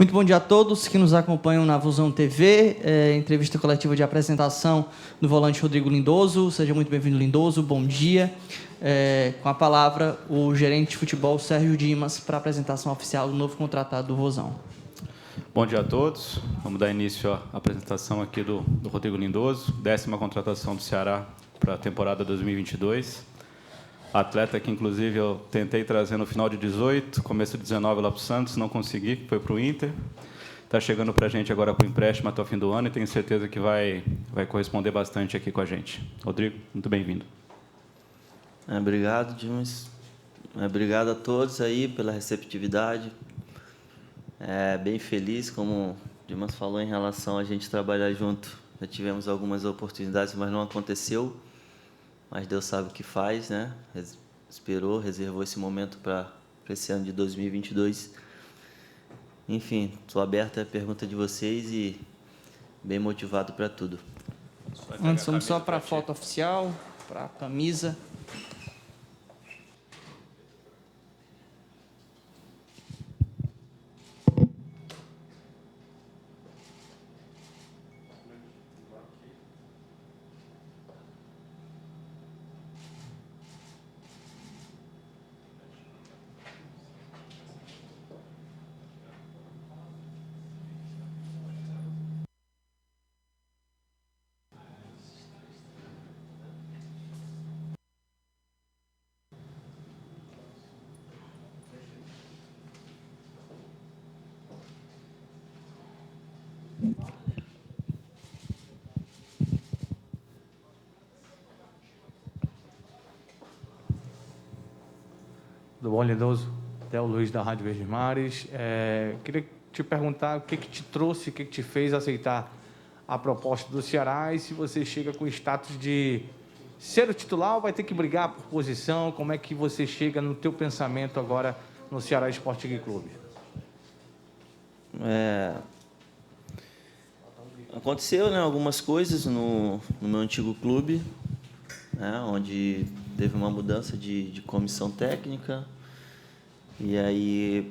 Muito bom dia a todos que nos acompanham na Vozão TV, entrevista coletiva de apresentação do volante Rodrigo Lindoso. Seja muito bem-vindo, Lindoso, bom dia. Com a palavra, o gerente de futebol, Sérgio Dimas, para a apresentação oficial do novo contratado do Vozão. Bom dia a todos. Vamos dar início à apresentação aqui do Rodrigo Lindoso, 10ª contratação do Ceará para a temporada 2022. Atleta que, inclusive, eu tentei trazer no final de 18, começo de 19 lá para o Santos, não consegui, foi para o Inter. Está chegando para a gente agora para o empréstimo até o fim do ano e tenho certeza que vai corresponder bastante aqui com a gente. Rodrigo, muito bem-vindo. Obrigado, Dimas. Obrigado a todos aí pela receptividade. Bem feliz, como o Dimas falou, em relação a gente trabalhar junto. Já tivemos algumas oportunidades, mas não aconteceu. Mas Deus sabe o que faz, né? Esperou, reservou esse momento para esse ano de 2022. Enfim, estou aberto à pergunta de vocês e bem motivado para tudo. Antes, vamos só para a foto oficial, para a camisa. Tudo bom, Lindoso? Até o Luiz da Rádio Verdes Mares. Queria te perguntar o que te trouxe, o que te fez aceitar a proposta do Ceará e se você chega com o status de ser o titular ou vai ter que brigar por posição, como é que você chega no teu pensamento agora no Ceará Sporting Clube? Aconteceu, né, algumas coisas no meu antigo clube, né, onde teve uma mudança de comissão técnica e aí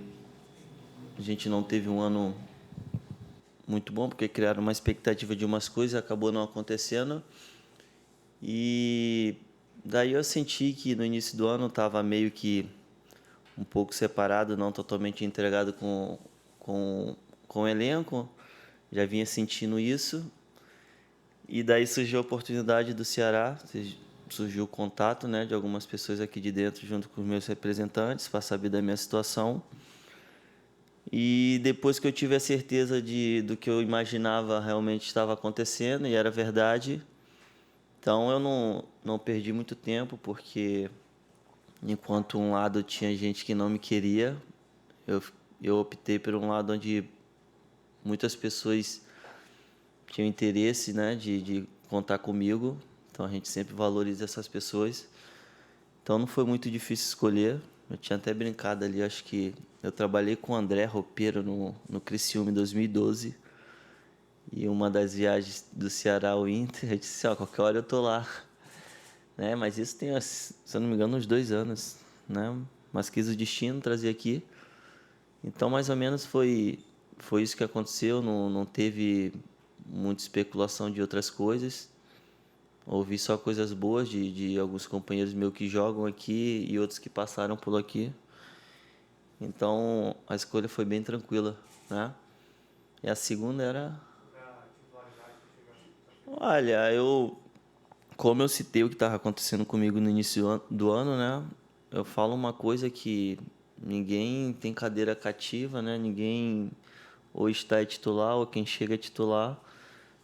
a gente não teve um ano muito bom porque criaram uma expectativa de umas coisas e acabou não acontecendo. E daí eu senti que no início do ano estava meio que um pouco separado, não totalmente entregado com o elenco. Já vinha sentindo isso. E daí surgiu a oportunidade do Ceará, surgiu o contato, né, de algumas pessoas aqui de dentro, junto com os meus representantes, para saber da minha situação. E depois que eu tive a certeza do que eu imaginava realmente estava acontecendo, e era verdade, então eu não perdi muito tempo, porque enquanto um lado tinha gente que não me queria, eu optei por um lado onde muitas pessoas tinham interesse, né, de contar comigo. Então a gente sempre valoriza essas pessoas. Então não foi muito difícil escolher. Eu tinha até brincado ali, acho que eu trabalhei com o André Roupeiro no Criciúma em 2012. E uma das viagens do Ceará ao Inter, eu disse, qualquer hora eu tô lá. Né? Mas isso tem, se eu não me engano, uns 2 anos. Né? Mas quis o destino trazer aqui. Então, mais ou menos, foi isso que aconteceu. Não teve muita especulação de outras coisas. Ouvi só coisas boas de alguns companheiros meus que jogam aqui e outros que passaram por aqui. Então, a escolha foi bem tranquila, né? E a segunda era... Olha, como eu citei o que estava acontecendo comigo no início do ano, né? Eu falo uma coisa que ninguém tem cadeira cativa, né? Ninguém ou está titular ou quem chega é titular.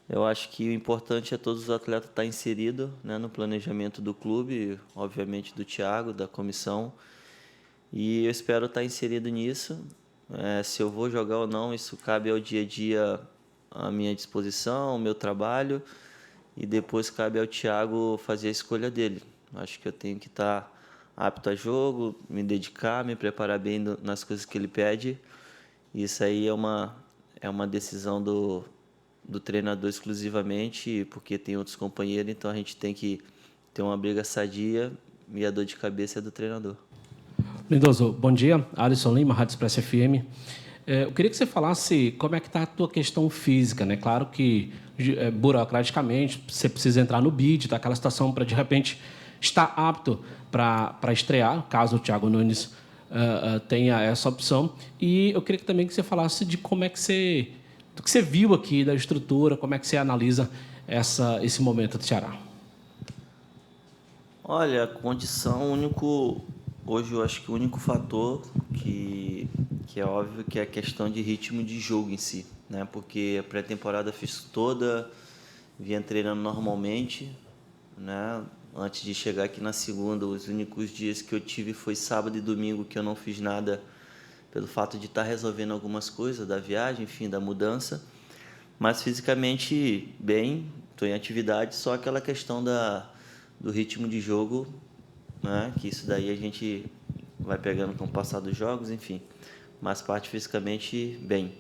Eu acho que o importante é todos os atletas estar inseridos, né, no planejamento do clube, obviamente do Thiago, da comissão. E eu espero estar inserido nisso. Se eu vou jogar ou não, isso cabe ao dia a dia à minha disposição, ao meu trabalho. E depois cabe ao Thiago fazer a escolha dele. Acho que eu tenho que estar apto a jogo, me dedicar, me preparar bem nas coisas que ele pede. Isso aí é uma decisão do treinador exclusivamente, porque tem outros companheiros, então a gente tem que ter uma briga sadia e a dor de cabeça é do treinador. Lindoso, bom dia. Alisson Lima, Rádio Express FM. Eu queria que você falasse como é que está a tua questão física, né? Claro que, burocraticamente, você precisa entrar no BID, tá? Aquela situação para, de repente, estar apto para estrear, caso o Thiago Nunes tenha essa opção. E eu queria também que você falasse de como é que você... do que você viu aqui, da estrutura, como é que você analisa esse momento do Ceará. Olha, a condição, hoje eu acho que o único fator que é óbvio que é a questão de ritmo de jogo em si, né? Porque a pré-temporada fiz toda, vinha treinando normalmente, né? Antes de chegar aqui na segunda, os únicos dias que eu tive foi sábado e domingo que eu não fiz nada pelo fato de estar resolvendo algumas coisas da viagem, enfim, da mudança. Mas fisicamente bem, estou em atividade, só aquela questão do ritmo de jogo, né? Que isso daí a gente vai pegando com o passar dos jogos, enfim. Mas parte fisicamente bem.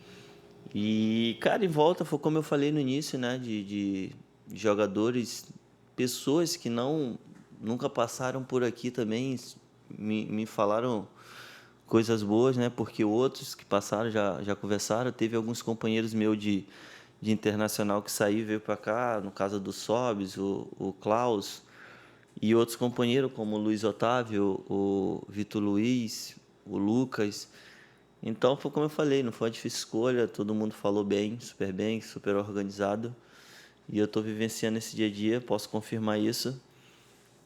E, cara, em volta, foi como eu falei no início, né? De jogadores, pessoas que nunca passaram por aqui também me falaram coisas boas, né? Porque outros que passaram já conversaram. Teve alguns companheiros meus de internacional que saiu e veio para cá, no caso do Sobis, o Klaus, e outros companheiros como o Luiz Otávio, o Vitor Luiz, o Lucas. Então, foi como eu falei, não foi uma difícil escolha, todo mundo falou bem, super organizado. E eu estou vivenciando esse dia a dia, posso confirmar isso.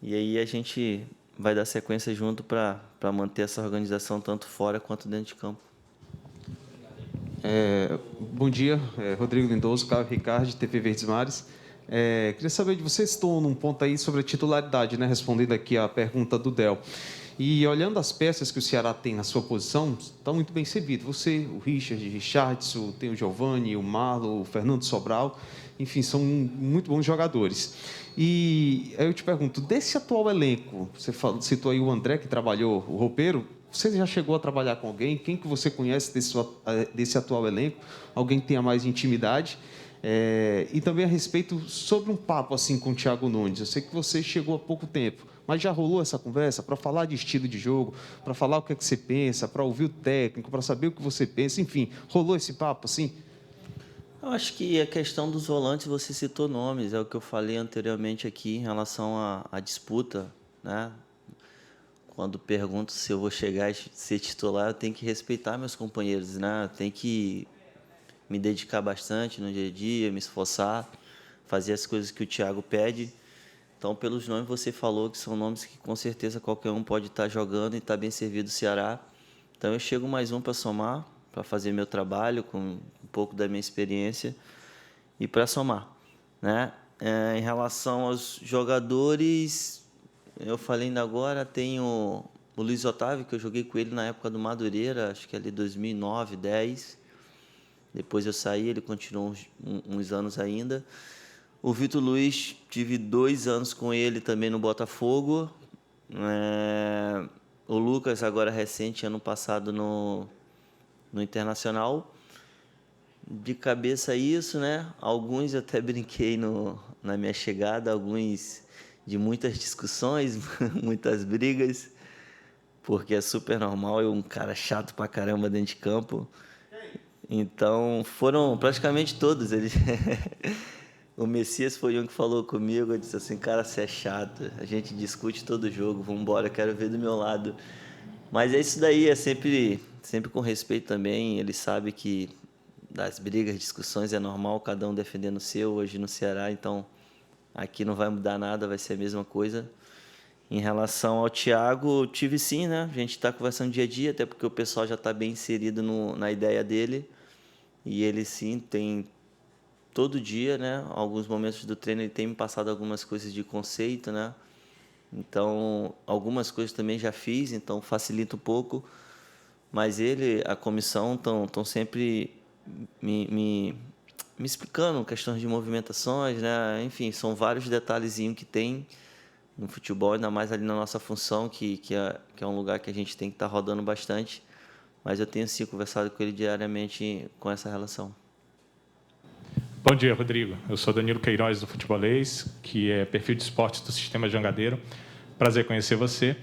E aí a gente vai dar sequência junto para manter essa organização tanto fora quanto dentro de campo. Bom dia, Rodrigo Lindoso, Caio Ricardo, TV Verdes Mares. Queria saber de vocês, estão num ponto aí sobre a titularidade, né? Respondendo aqui a pergunta do Del. E olhando as peças que o Ceará tem na sua posição, está muito bem servido. Você, o Richardson, tem o Giovani, o Marlon, o Fernando Sobral, enfim, são muito bons jogadores. E aí eu te pergunto, desse atual elenco, você citou aí o André, que trabalhou o roupeiro, você já chegou a trabalhar com alguém? Quem que você conhece desse atual elenco? Alguém que tenha mais intimidade? E também a respeito sobre um papo assim com o Thiago Nunes. Eu sei que você chegou há pouco tempo, mas já rolou essa conversa para falar de estilo de jogo, para falar o que é que você pensa, para ouvir o técnico, para saber o que você pensa, enfim, rolou esse papo assim? Eu acho que a questão dos volantes, você citou nomes, é o que eu falei anteriormente aqui em relação à disputa, né? Quando pergunto se eu vou chegar a ser titular, eu tenho que respeitar meus companheiros, né? Eu tenho que me dedicar bastante no dia a dia, me esforçar, fazer as coisas que o Thiago pede. Então, pelos nomes que você falou, que são nomes que com certeza qualquer um pode estar jogando e estar bem servido no Ceará. Então, eu chego mais um para somar, para fazer meu trabalho com um pouco da minha experiência e para somar, né? Em relação aos jogadores, eu falei ainda agora, tem o Luiz Otávio, que eu joguei com ele na época do Madureira, acho que ali 2009, 10. Depois eu saí, ele continuou uns anos ainda. O Vitor Luiz, tive 2 anos com ele também no Botafogo. O Lucas, agora recente, ano passado no Internacional. De cabeça isso, né? Alguns eu até brinquei na minha chegada, alguns de muitas discussões, muitas brigas, porque é super normal, eu um cara chato pra caramba dentro de campo. Então, foram praticamente todos. O Messias foi um que falou comigo, eu disse assim, cara, você é chato, a gente discute todo jogo, vamos embora, quero ver do meu lado. Mas é isso daí, é sempre com respeito também, ele sabe que das brigas, discussões é normal, cada um defendendo o seu, hoje no Ceará, então aqui não vai mudar nada, vai ser a mesma coisa. Em relação ao Thiago, tive sim, né? A gente está conversando dia a dia, até porque o pessoal já está bem inserido na ideia dele. E ele sim tem todo dia, né? Alguns momentos do treino ele tem me passado algumas coisas de conceito, né? Então, algumas coisas também já fiz, então facilita um pouco. Mas a comissão, estão sempre me explicando questões de movimentações, né? Enfim, são vários detalhezinhos que tem no futebol, ainda mais ali na nossa função, que é um lugar que a gente tem que estar rodando bastante. Mas eu tenho sim conversado com ele diariamente com essa relação. Bom dia, Rodrigo. Eu sou Danilo Queiroz, do Futebolês, que é perfil de esportes do Sistema Jangadeiro. Prazer conhecer você.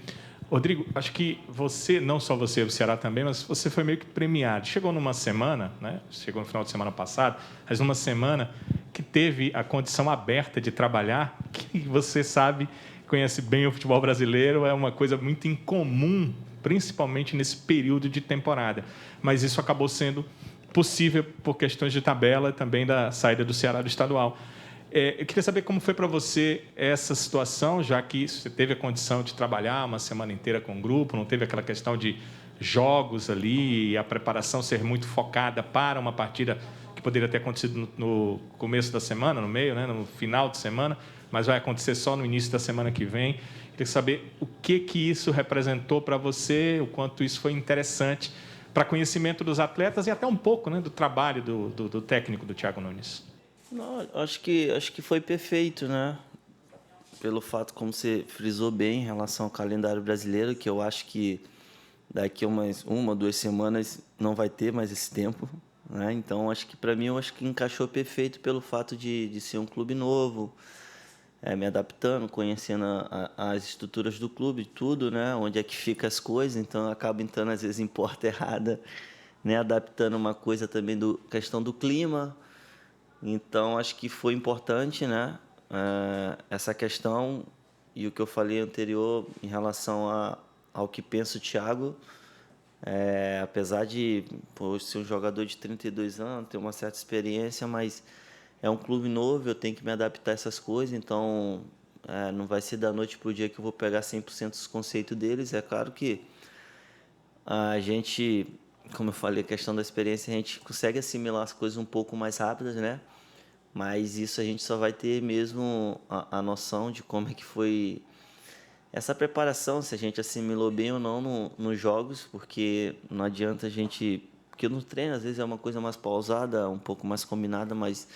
Rodrigo, acho que você, não só você, o Ceará também, mas você foi meio que premiado. Chegou numa semana, né? Chegou no final de semana passado, mas numa semana que teve a condição aberta de trabalhar, que você sabe, conhece bem o futebol brasileiro, é uma coisa muito incomum, principalmente nesse período de temporada. Mas isso acabou sendo possível por questões de tabela e também da saída do Ceará do estadual. Eu queria saber como foi para você essa situação, já que você teve a condição de trabalhar uma semana inteira com o grupo, não teve aquela questão de jogos ali, e a preparação ser muito focada para uma partida que poderia ter acontecido no começo da semana, no meio, né, no final de semana, mas vai acontecer só no início da semana que vem. Queria saber o que isso representou para você, o quanto isso foi interessante para conhecimento dos atletas e até um pouco, né, do trabalho do técnico do Thiago Nunes. Não, acho que foi perfeito, né? Pelo fato, como você frisou bem, em relação ao calendário brasileiro, que eu acho que daqui a uma, 2 semanas não vai ter mais esse tempo, né? Então, acho que para mim, eu acho que encaixou perfeito pelo fato de ser um clube novo, me adaptando, conhecendo as estruturas do clube, tudo, né? Onde é que fica as coisas, então eu acabo entrando às vezes em porta errada, né? Adaptando uma coisa também do questão do clima. Então, acho que foi importante, né, essa questão e o que eu falei anterior em relação ao que pensa o Thiago. Apesar de ser um jogador de 32 anos, ter uma certa experiência, mas é um clube novo, eu tenho que me adaptar a essas coisas, então não vai ser da noite para o dia que eu vou pegar 100% dos conceitos deles. É claro que a gente, como eu falei, a questão da experiência, a gente consegue assimilar as coisas um pouco mais rápidas, né? Mas isso a gente só vai ter mesmo a noção de como é que foi essa preparação, se a gente assimilou bem ou não nos jogos, porque não adianta a gente... Porque no treino, às vezes, é uma coisa mais pausada, um pouco mais combinada, mas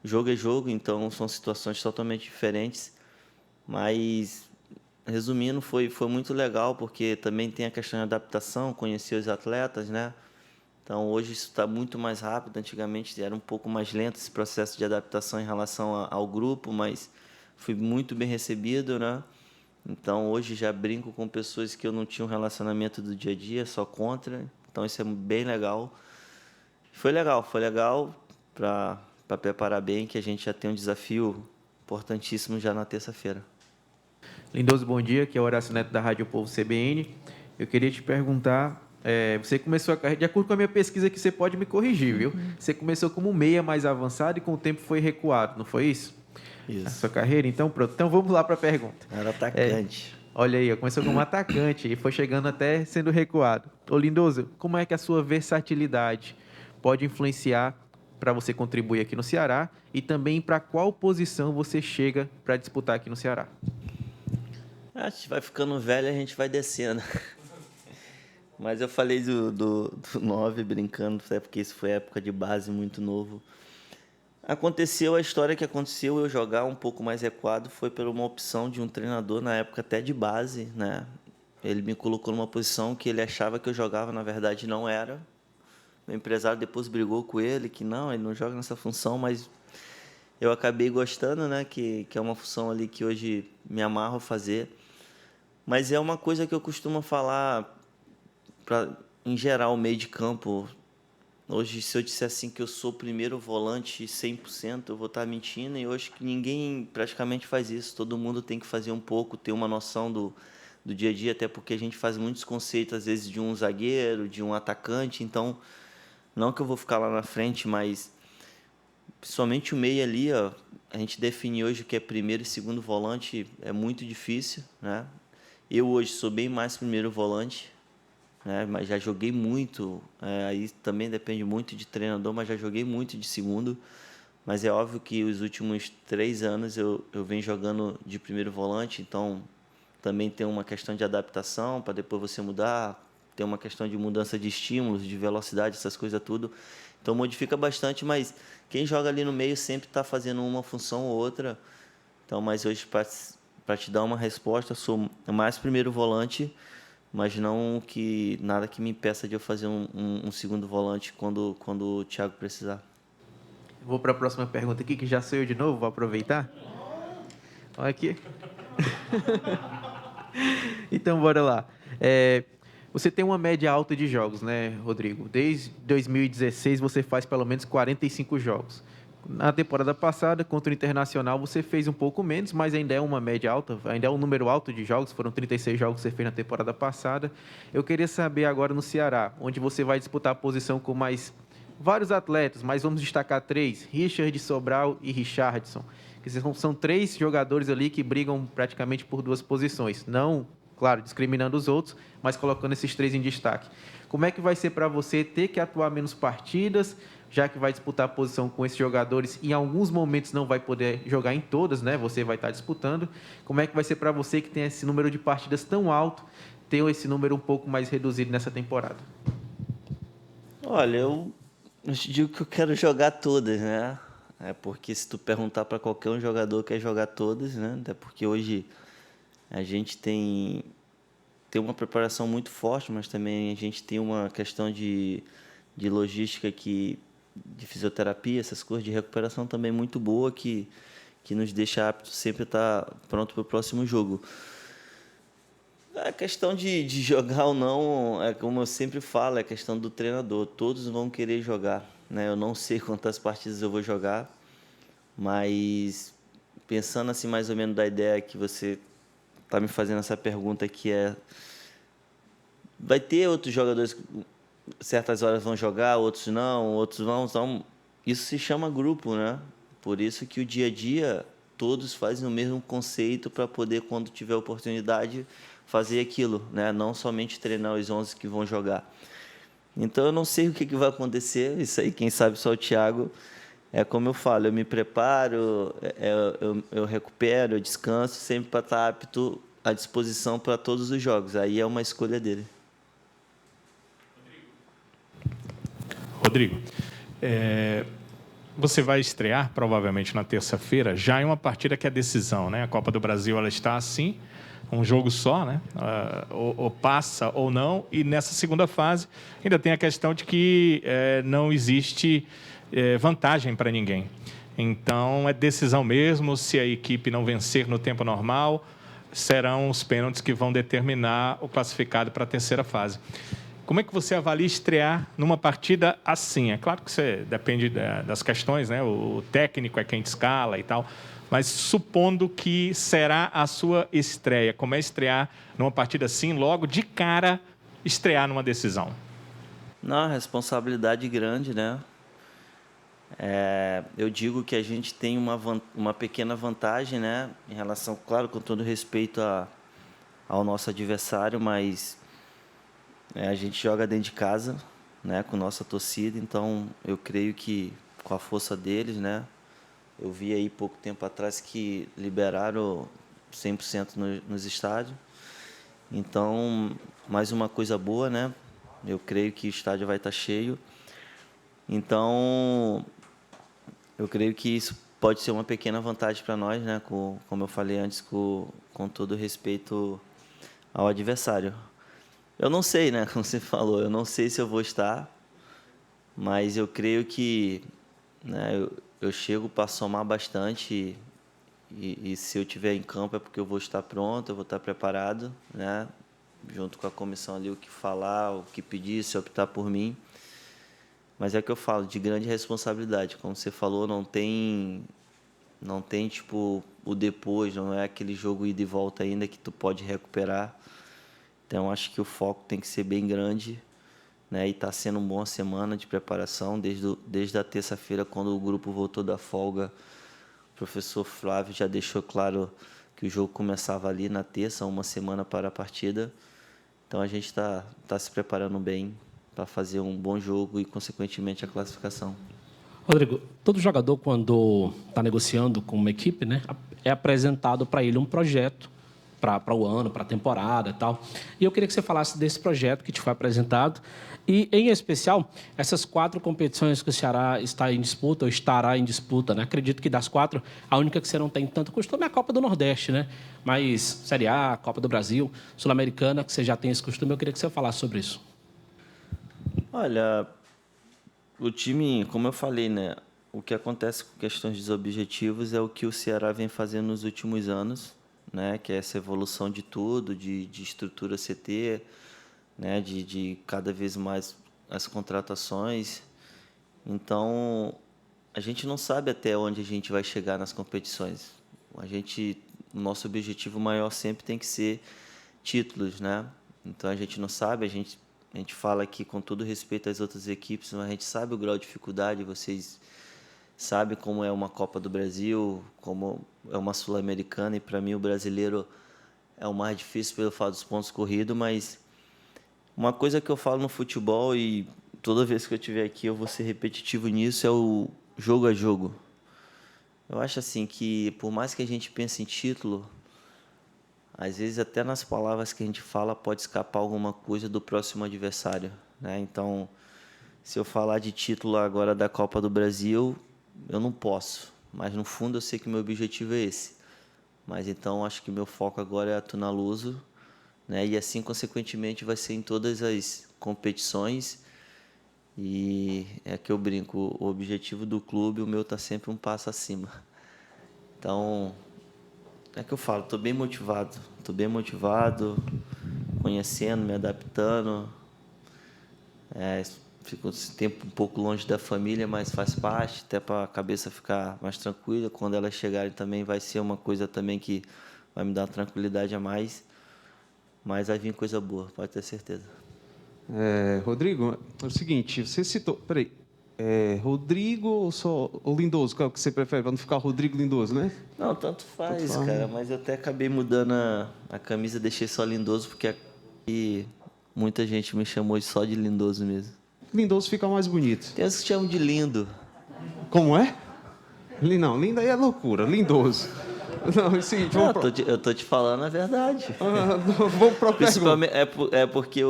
jogo é jogo, então são situações totalmente diferentes. Mas, resumindo, foi muito legal, porque também tem a questão de adaptação, conhecer os atletas, né? Então, hoje isso está muito mais rápido. Antigamente era um pouco mais lento esse processo de adaptação em relação ao grupo, mas fui muito bem recebido, né? Então, hoje já brinco com pessoas que eu não tinha um relacionamento do dia a dia, só contra. Então, isso é bem legal. Foi legal para preparar bem, que a gente já tem um desafio importantíssimo já na terça-feira. Lindoso, bom dia. Aqui é o Horácio Neto da Rádio Povo CBN. Eu queria te perguntar, você começou a carreira, de acordo com a minha pesquisa, que você pode me corrigir, viu? Você começou como meia mais avançado e com o tempo foi recuado, não foi isso? Isso. A sua carreira? Então, pronto. Então, vamos lá para a pergunta. Era atacante. Olha aí, começou como atacante e foi chegando até sendo recuado. Ô, Lindoso, como é que a sua versatilidade pode influenciar para você contribuir aqui no Ceará e também para qual posição você chega para disputar aqui no Ceará? A gente vai ficando velho, a gente vai descendo. Mas eu falei do 9 brincando, porque isso foi época de base, muito novo. Aconteceu a história que aconteceu, eu jogar um pouco mais recuado, foi por uma opção de um treinador, na época até de base, né? Ele me colocou numa posição que ele achava que eu jogava, na verdade não era. Meu empresário depois brigou com ele, que não, ele não joga nessa função, mas eu acabei gostando, né? Que é uma função ali que hoje me amarro a fazer. Mas é uma coisa que eu costumo falar, em geral, o meio de campo. Hoje, se eu disser assim que eu sou o primeiro volante 100%, eu vou estar mentindo. E hoje que ninguém praticamente faz isso. Todo mundo tem que fazer um pouco, ter uma noção do dia a dia, até porque a gente faz muitos conceitos, às vezes, de um zagueiro, de um atacante. Então, não que eu vou ficar lá na frente, mas somente o meio ali, ó, a gente define hoje o que é primeiro e segundo volante, é muito difícil, né? Eu hoje sou bem mais primeiro volante, né? Mas já joguei muito, aí também depende muito de treinador, mas já joguei muito de segundo. Mas é óbvio que os últimos 3 anos eu venho jogando de primeiro volante, então também tem uma questão de adaptação para depois você mudar, tem uma questão de mudança de estímulos, de velocidade, essas coisas tudo. Então modifica bastante, mas quem joga ali no meio sempre está fazendo uma função ou outra. Então, mas hoje, para te dar uma resposta, eu sou mais primeiro volante, mas não que nada que me impeça de eu fazer um segundo volante quando o Thiago precisar. Vou para a próxima pergunta aqui, que já sou eu de novo, vou aproveitar. Olha aqui. Então, bora lá. Você tem uma média alta de jogos, né, Rodrigo? Desde 2016 você faz pelo menos 45 jogos. Na temporada passada, contra o Internacional, você fez um pouco menos, mas ainda é uma média alta, ainda é um número alto de jogos, foram 36 jogos que você fez na temporada passada. Eu queria saber agora no Ceará, onde você vai disputar a posição com mais vários atletas, mas vamos destacar 3, Richard, Sobral e Richardson. São 3 jogadores ali que brigam praticamente por 2 posições. Não, claro, discriminando os outros, mas colocando esses 3 em destaque. Como é que vai ser para você ter que atuar menos partidas, já que vai disputar a posição com esses jogadores e em alguns momentos não vai poder jogar em todas, né? Você vai estar disputando. Como é que vai ser para você que tem esse número de partidas tão alto, ter esse número um pouco mais reduzido nessa temporada? Olha, eu te digo que eu quero jogar todas, né? Porque se tu perguntar para qualquer um jogador quer jogar todas, né? Até porque hoje a gente tem uma preparação muito forte, mas também a gente tem uma questão de logística de fisioterapia, essas coisas de recuperação também muito boa que nos deixa apto sempre a estar pronto para o próximo jogo. A questão de jogar ou não, como eu sempre falo, é questão do treinador. Todos vão querer jogar, né? Eu não sei quantas partidas eu vou jogar, mas pensando assim mais ou menos da ideia que você está me fazendo essa pergunta, que vai ter outros jogadores que certas horas vão jogar, outros não, outros vão. Então, isso se chama grupo, né? Por isso que o dia a dia todos fazem o mesmo conceito para poder, quando tiver oportunidade, fazer aquilo, né? Não somente treinar os 11 que vão jogar. Então, eu não sei o que vai acontecer. Isso aí, quem sabe, só o Thiago. É como eu falo, eu me preparo, eu recupero, eu descanso, sempre para estar apto à disposição para todos os jogos. Aí é uma escolha dele. Rodrigo, você vai estrear provavelmente na terça-feira, já em uma partida que é decisão, né? A Copa do Brasil ela está assim, um jogo só, né? Ou passa ou não. E nessa segunda fase ainda tem a questão de que não existe vantagem para ninguém. Então é decisão mesmo. Se a equipe não vencer no tempo normal, serão os pênaltis que vão determinar o classificado para a terceira fase. Como é que você avalia estrear numa partida assim? É claro que você depende das questões, né? O técnico é quem te escala e tal, mas supondo que será a sua estreia, como é estrear numa partida assim, logo de cara, estrear numa decisão? Não, responsabilidade grande, né? Eu digo que a gente tem uma pequena vantagem, né? Em relação, claro, com todo respeito ao nosso adversário, mas a gente joga dentro de casa, né, com nossa torcida, então eu creio que com a força deles, né, eu vi aí pouco tempo atrás que liberaram 100% nos estádios, então mais uma coisa boa, né, eu creio que o estádio vai estar cheio, então eu creio que isso pode ser uma pequena vantagem para nós, né, como eu falei antes, com todo respeito ao adversário. Eu não sei, né? Como você falou, eu não sei se eu vou estar, mas eu creio que, né, eu chego para somar bastante e se eu estiver em campo é porque eu vou estar pronto, eu vou estar preparado, né? Junto com a comissão ali, o que falar, o que pedir, se optar por mim. Mas é o que eu falo, de grande responsabilidade. Como você falou, não tem tipo o depois, não é aquele jogo ida e volta ainda que tu pode recuperar. Então, acho que o foco tem que ser bem grande, né? E está sendo uma boa semana de preparação. Desde a terça-feira, quando o grupo voltou da folga, o professor Flávio já deixou claro que o jogo começava ali na terça, uma semana para a partida. Então, a gente está se preparando bem para fazer um bom jogo e, consequentemente, a classificação. Rodrigo, todo jogador, quando está negociando com uma equipe, né, é apresentado para ele um projeto para o ano, para a temporada e tal. E eu queria que você falasse desse projeto que te foi apresentado e, em especial, essas 4 competições que o Ceará está em disputa ou estará em disputa, né? Acredito que das 4, a única que você não tem tanto costume é a Copa do Nordeste, né? Mas Série A, Copa do Brasil, Sul-Americana, que você já tem esse costume, eu queria que você falasse sobre isso. Olha, o time, como eu falei, né? O que acontece com questões dos objetivos é o que o Ceará vem fazendo nos últimos anos, né? Que é essa evolução de tudo, de estrutura CT, né? De cada vez mais as contratações. Então, a gente não sabe até onde a gente vai chegar nas competições. O nosso objetivo maior sempre tem que ser títulos, né? Então, a gente não sabe, a gente fala aqui com todo respeito às outras equipes, mas a gente sabe o grau de dificuldade, vocês sabem como é uma Copa do Brasil, como é uma Sul-Americana, e para mim o brasileiro é o mais difícil pelo fato dos pontos corridos, mas uma coisa que eu falo no futebol, e toda vez que eu estiver aqui eu vou ser repetitivo nisso, é o jogo a jogo. Eu acho assim que, por mais que a gente pense em título, às vezes até nas palavras que a gente fala pode escapar alguma coisa do próximo adversário, né? Então, se eu falar de título agora da Copa do Brasil, eu não posso, mas no fundo eu sei que meu objetivo é esse. Mas então acho que meu foco agora é a Tunaluso, né? E assim, consequentemente, vai ser em todas as competições. E é que eu brinco, o objetivo do clube, o meu está sempre um passo acima. Então, é que eu falo, estou bem motivado, conhecendo, me adaptando. Fico esse tempo um pouco longe da família, mas faz parte, até para a cabeça ficar mais tranquila. Quando elas chegarem também vai ser uma coisa também que vai me dar uma tranquilidade a mais. Mas vai vir coisa boa, pode ter certeza. Rodrigo, é o seguinte, você citou... Peraí. Rodrigo ou só o Lindoso? Qual que você prefere? Para não ficar Rodrigo Lindoso, né? Não, tanto faz, cara. Mas eu até acabei mudando a camisa, deixei só Lindoso, porque aqui muita gente me chamou só de Lindoso mesmo. Lindoso fica mais bonito. Tem uns que chamam de lindo. Como é? Não, lindo aí é loucura. Lindoso. Não, é o seguinte, Eu tô te falando a verdade. Vamos para a Principalmente porque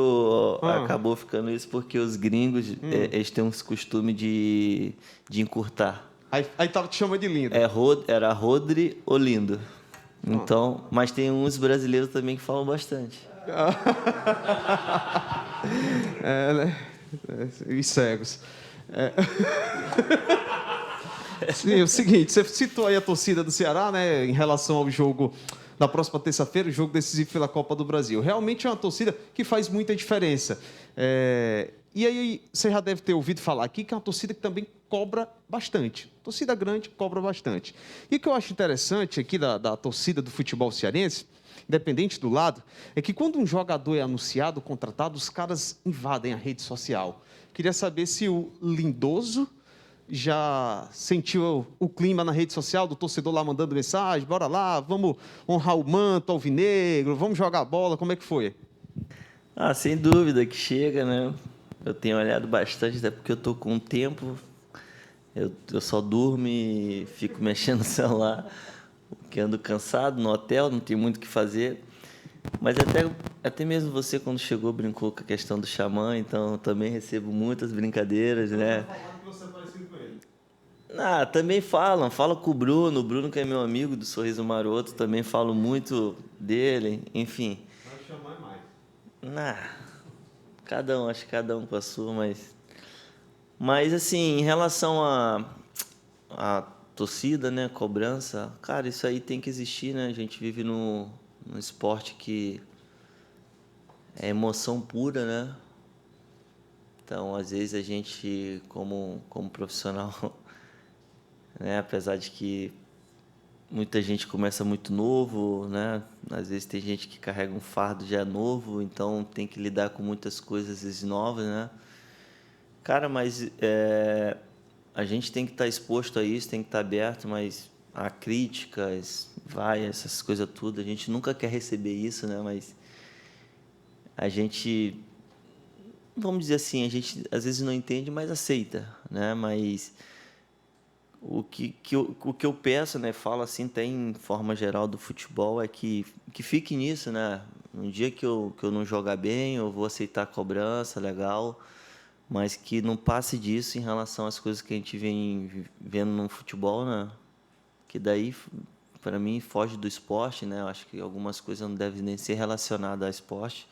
acabou ficando isso porque os gringos eles têm uns costume de encurtar. Aí te chama de lindo. Era Rodri ou lindo. Então, mas tem uns brasileiros também que falam bastante. Né? E cegos. Sim, é o seguinte, você citou aí a torcida do Ceará, né, em relação ao jogo da próxima terça-feira, o jogo decisivo pela Copa do Brasil. Realmente é uma torcida que faz muita diferença. E aí você já deve ter ouvido falar aqui que é uma torcida que também cobra bastante. Torcida grande cobra bastante. E o que eu acho interessante aqui da torcida do futebol cearense, independente do lado, é que quando um jogador é anunciado, contratado, os caras invadem a rede social. Queria saber se o Lindoso já sentiu o clima na rede social do torcedor lá mandando mensagem, bora lá, vamos honrar o manto alvinegro, vamos jogar bola, como é que foi? Sem dúvida que chega, né? Eu tenho olhado bastante, até porque eu tô com tempo, eu só durmo e fico mexendo no celular, porque ando cansado no hotel, não tenho muito o que fazer. Mas até mesmo você, quando chegou, brincou com a questão do xamã, então eu também recebo muitas brincadeiras, né? Também falam com o Bruno que é meu amigo do Sorriso Maroto, também falo muito dele, enfim. Vai chamar mais. Acho que cada um com a sua, mas assim, em relação a torcida, né, cobrança, cara, isso aí tem que existir, né? A gente vive num esporte que é emoção pura, né? Então, às vezes a gente, como profissional, né, apesar de que muita gente começa muito novo, né? Às vezes tem gente que carrega um fardo já novo, então tem que lidar com muitas coisas às vezes novas, né? Cara, mas a gente tem que estar exposto a isso, tem que estar aberto, mas a críticas, essas coisas tudo, a gente nunca quer receber isso, né? Mas a gente, vamos dizer assim, a gente às vezes não entende, mas aceita, né? Mas o que eu peço, né? Falo assim, tem forma geral do futebol, é que fique nisso, né? Um dia que eu não jogar bem, eu vou aceitar a cobrança, legal, mas que não passe disso em relação às coisas que a gente vem vendo no futebol, né? Que daí, para mim, foge do esporte, né? Eu acho que algumas coisas não devem nem ser relacionadas ao esporte.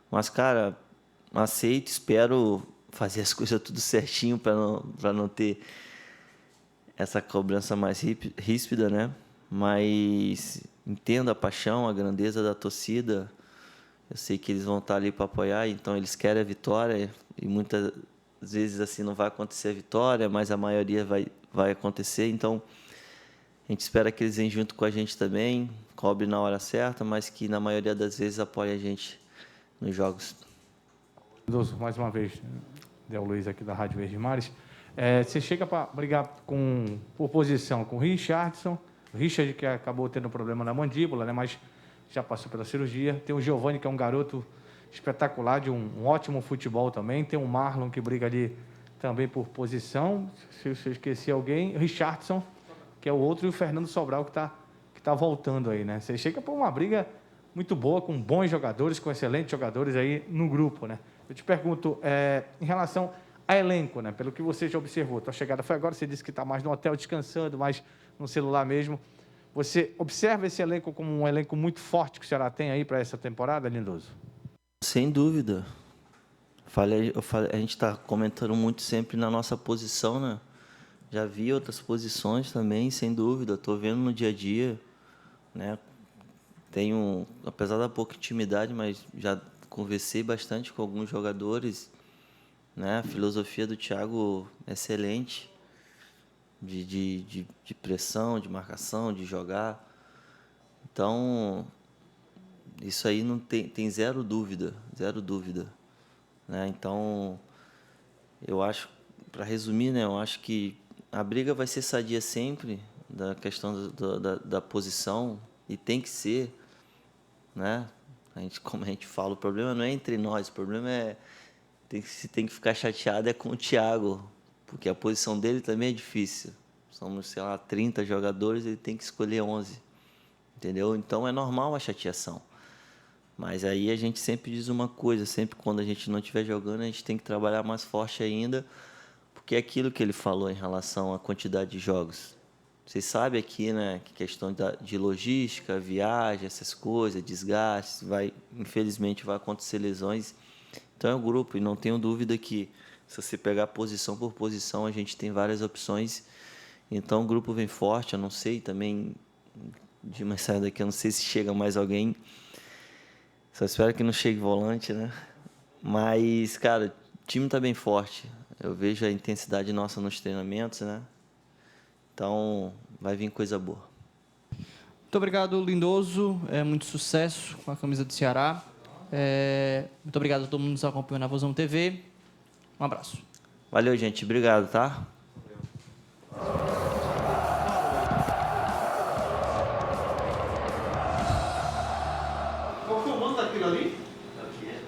Mas, cara, aceito, espero fazer as coisas tudo certinho para não ter essa cobrança mais ríspida, né? Mas entendo a paixão, a grandeza da torcida. Eu sei que eles vão estar ali para apoiar, então eles querem a vitória e muitas vezes assim não vai acontecer a vitória, mas a maioria vai acontecer. Então a gente espera que eles venham junto com a gente também, cobre na hora certa, mas que na maioria das vezes apoiem a gente nos jogos. Lindoso, mais uma vez, Del Luiz aqui da Rádio Verdes Mares. Você chega para brigar por posição com o Richardson, Richard que acabou tendo problema na mandíbula, né, mas já passou pela cirurgia. Tem o Giovani, que é um garoto espetacular, de um ótimo futebol também. Tem o Marlon, que briga ali também por posição. Se eu esqueci alguém, o Richardson, que é o outro, e o Fernando Sobral, que tá voltando aí, né? Você chega por uma briga muito boa, com bons jogadores, com excelentes jogadores aí no grupo, né? Eu te pergunto, em relação a elenco, né? Pelo que você já observou, tua chegada foi agora, você disse que está mais no hotel descansando, mais no celular mesmo. Você observa esse elenco como um elenco muito forte que o Ceará tem aí para essa temporada, Lindoso? Sem dúvida. A gente está comentando muito sempre na nossa posição, né? Já vi outras posições também, sem dúvida. Estou vendo no dia a dia, né? Apesar da pouca intimidade, mas já conversei bastante com alguns jogadores, né? A filosofia do Thiago é excelente, de pressão, de marcação, de jogar. Então, isso aí não tem zero dúvida, né? Então, eu acho, para resumir, né? Eu acho que a briga vai ser sadia sempre, da questão da posição, e tem que ser, né? Como a gente fala, o problema não é entre nós, o problema se tem que ficar chateado é com o Thiago, porque a posição dele também é difícil. Somos, sei lá, 30 jogadores, ele tem que escolher 11, entendeu? Então é normal a chateação. Mas aí a gente sempre diz uma coisa, sempre quando a gente não estiver jogando, a gente tem que trabalhar mais forte ainda, porque é aquilo que ele falou em relação à quantidade de jogos. Vocês sabem aqui, né, que questão de logística, viagem, essas coisas, desgaste, infelizmente vai acontecer lesões. Então é o grupo, e não tenho dúvida que se você pegar posição por posição, a gente tem várias opções. Então o grupo vem forte, eu não sei também, de uma saída daqui, eu não sei se chega mais alguém. Só espero que não chegue volante, né? Mas, cara, o time tá bem forte. Eu vejo a intensidade nossa nos treinamentos, né? Então, vai vir coisa boa. Muito obrigado, Lindoso. Muito sucesso com a camisa do Ceará. Muito obrigado a todo mundo que nos acompanhou na Vozão TV. Um abraço. Valeu, gente. Obrigado, tá? Qual foi o nome daquilo ali?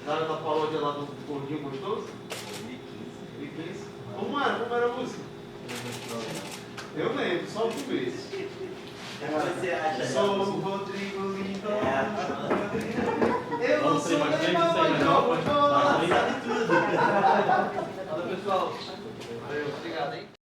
Da paródia lá do Gordinho Gostoso? 2015. Como era a música? Eu lembro, só uma vez. Sou o Rodrigo Lindoso. Eu não sou nem Valeu, pessoal. Valeu, obrigado, hein?